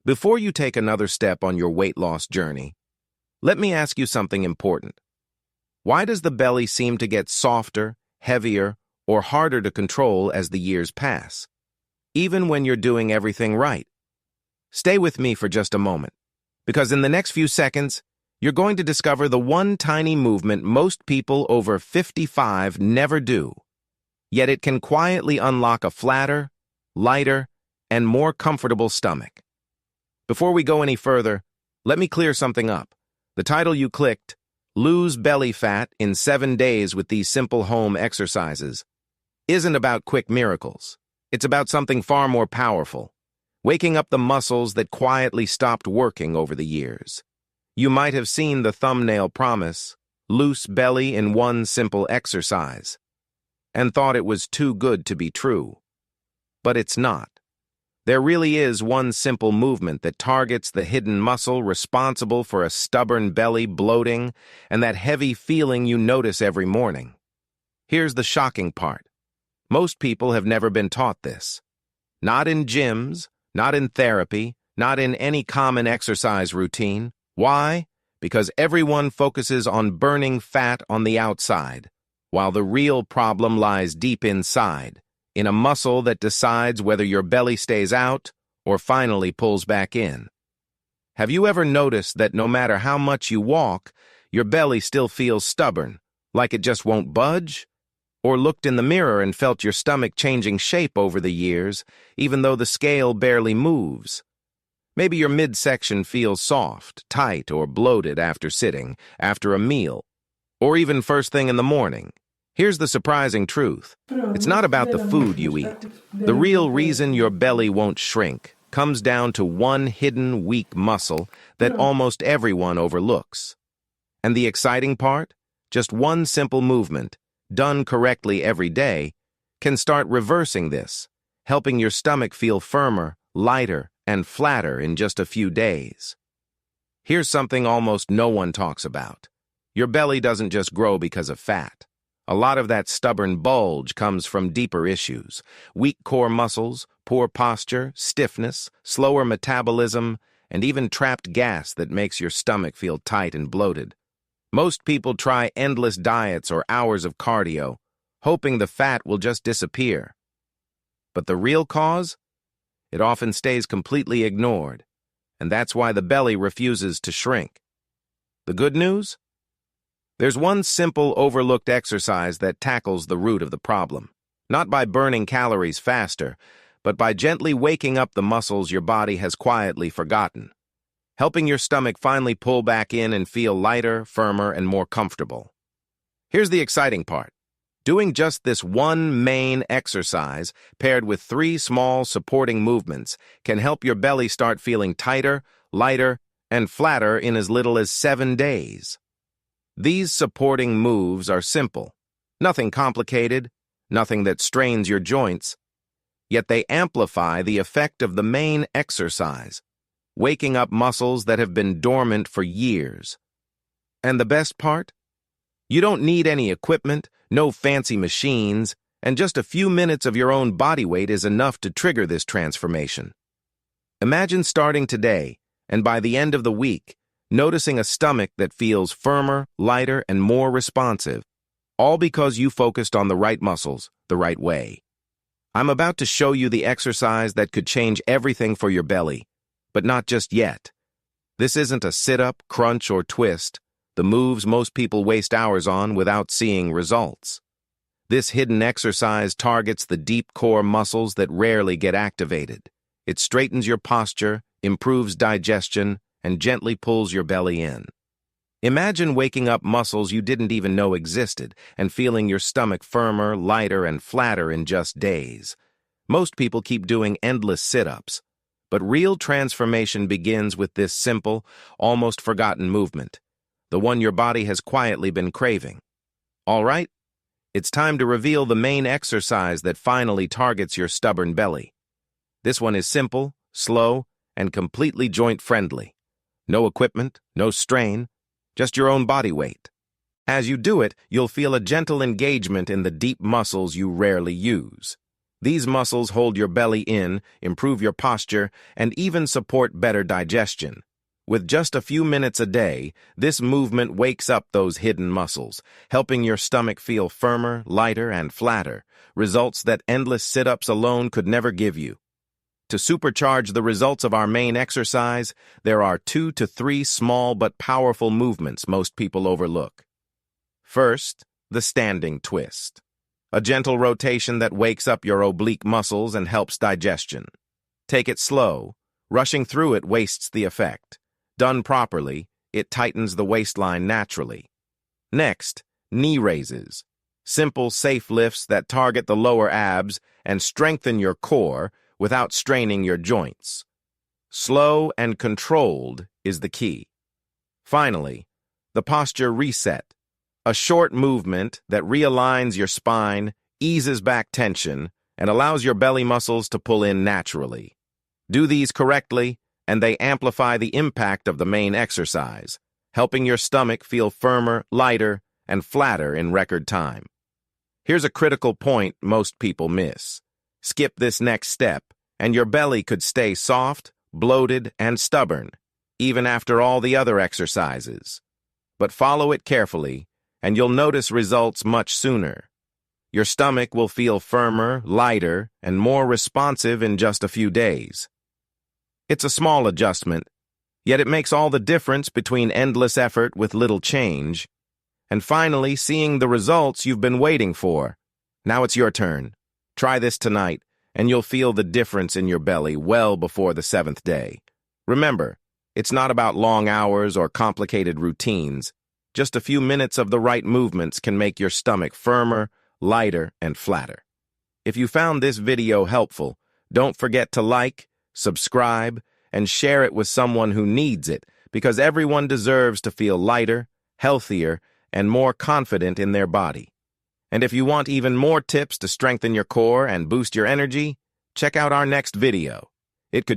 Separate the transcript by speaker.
Speaker 1: Before you take another step on your weight loss journey, let me ask you something important. Why does the belly seem to get softer, heavier, or harder to control as the years pass, even when you're doing everything right? Stay with me for just a moment, because in the next few seconds, you're going to discover the one tiny movement most people over 55 never do, yet it can quietly unlock a flatter, lighter, and more comfortable stomach. Before we go any further, let me clear something up. The title you clicked, Lose Belly Fat in 7 Days with These Simple Home Exercises, isn't about quick miracles. It's about something far more powerful, waking up the muscles that quietly stopped working over the years. You might have seen the thumbnail promise, loose belly in one simple exercise, and thought it was too good to be true. But it's not. There really is one simple movement that targets the hidden muscle responsible for a stubborn belly, bloating, and that heavy feeling you notice every morning. Here's the shocking part. Most people have never been taught this. Not in gyms, not in therapy, not in any common exercise routine. Why? Because everyone focuses on burning fat on the outside, while the real problem lies deep inside, in a muscle that decides whether your belly stays out or finally pulls back in. Have you ever noticed that no matter how much you walk, your belly still feels stubborn, like it just won't budge? Or looked in the mirror and felt your stomach changing shape over the years, even though the scale barely moves? Maybe your midsection feels soft, tight, or bloated after sitting, after a meal, or even first thing in the morning. Here's the surprising truth. It's not about the food you eat. The real reason your belly won't shrink comes down to one hidden weak muscle that almost everyone overlooks. And the exciting part? Just one simple movement, done correctly every day, can start reversing this, helping your stomach feel firmer, lighter, and flatter in just a few days. Here's something almost no one talks about. Your belly doesn't just grow because of fat. A lot of that stubborn bulge comes from deeper issues: weak core muscles, poor posture, stiffness, slower metabolism, and even trapped gas that makes your stomach feel tight and bloated. Most people try endless diets or hours of cardio, hoping the fat will just disappear. But the real cause? It often stays completely ignored, and that's why the belly refuses to shrink. The good news? There's one simple, overlooked exercise that tackles the root of the problem, not by burning calories faster, but by gently waking up the muscles your body has quietly forgotten, helping your stomach finally pull back in and feel lighter, firmer, and more comfortable. Here's the exciting part. Doing just this one main exercise, paired with 3 small supporting movements, can help your belly start feeling tighter, lighter, and flatter in as little as 7 days. These supporting moves are simple, nothing complicated, nothing that strains your joints, yet they amplify the effect of the main exercise, waking up muscles that have been dormant for years. And the best part? You don't need any equipment, no fancy machines, and just a few minutes of your own body weight is enough to trigger this transformation. Imagine starting today, and by the end of the week, noticing a stomach that feels firmer, lighter, and more responsive, all because you focused on the right muscles the right way. I'm about to show you the exercise that could change everything for your belly, but not just yet. This isn't a sit-up, crunch, or twist, the moves most people waste hours on without seeing results. This hidden exercise targets the deep core muscles that rarely get activated. It straightens your posture, improves digestion, and gently pulls your belly in. Imagine waking up muscles you didn't even know existed and feeling your stomach firmer, lighter, and flatter in just days. Most people keep doing endless sit-ups, but real transformation begins with this simple, almost forgotten movement, the one your body has quietly been craving. All right, it's time to reveal the main exercise that finally targets your stubborn belly. This one is simple, slow, and completely joint-friendly. No equipment, no strain, just your own body weight. As you do it, you'll feel a gentle engagement in the deep muscles you rarely use. These muscles hold your belly in, improve your posture, and even support better digestion. With just a few minutes a day, this movement wakes up those hidden muscles, helping your stomach feel firmer, lighter, and flatter, results that endless sit-ups alone could never give you. To supercharge the results of our main exercise, there are 2 to 3 small but powerful movements most people overlook. First, the standing twist. A gentle rotation that wakes up your oblique muscles and helps digestion. Take it slow. Rushing through it wastes the effect. Done properly, it tightens the waistline naturally. Next, knee raises. Simple, safe lifts that target the lower abs and strengthen your core without straining your joints. Slow and controlled is the key. Finally, the posture reset. A short movement that realigns your spine, eases back tension, and allows your belly muscles to pull in naturally. Do these correctly, and they amplify the impact of the main exercise, helping your stomach feel firmer, lighter, and flatter in record time. Here's a critical point most people miss. Skip this next step, and your belly could stay soft, bloated, and stubborn, even after all the other exercises. But follow it carefully, and you'll notice results much sooner. Your stomach will feel firmer, lighter, and more responsive in just a few days. It's a small adjustment, yet it makes all the difference between endless effort with little change, and finally seeing the results you've been waiting for. Now it's your turn. Try this tonight, and you'll feel the difference in your belly well before the 7th day. Remember, it's not about long hours or complicated routines. Just a few minutes of the right movements can make your stomach firmer, lighter, and flatter. If you found this video helpful, don't forget to like, subscribe, and share it with someone who needs it, because everyone deserves to feel lighter, healthier, and more confident in their body. And if you want even more tips to strengthen your core and boost your energy, check out our next video. It could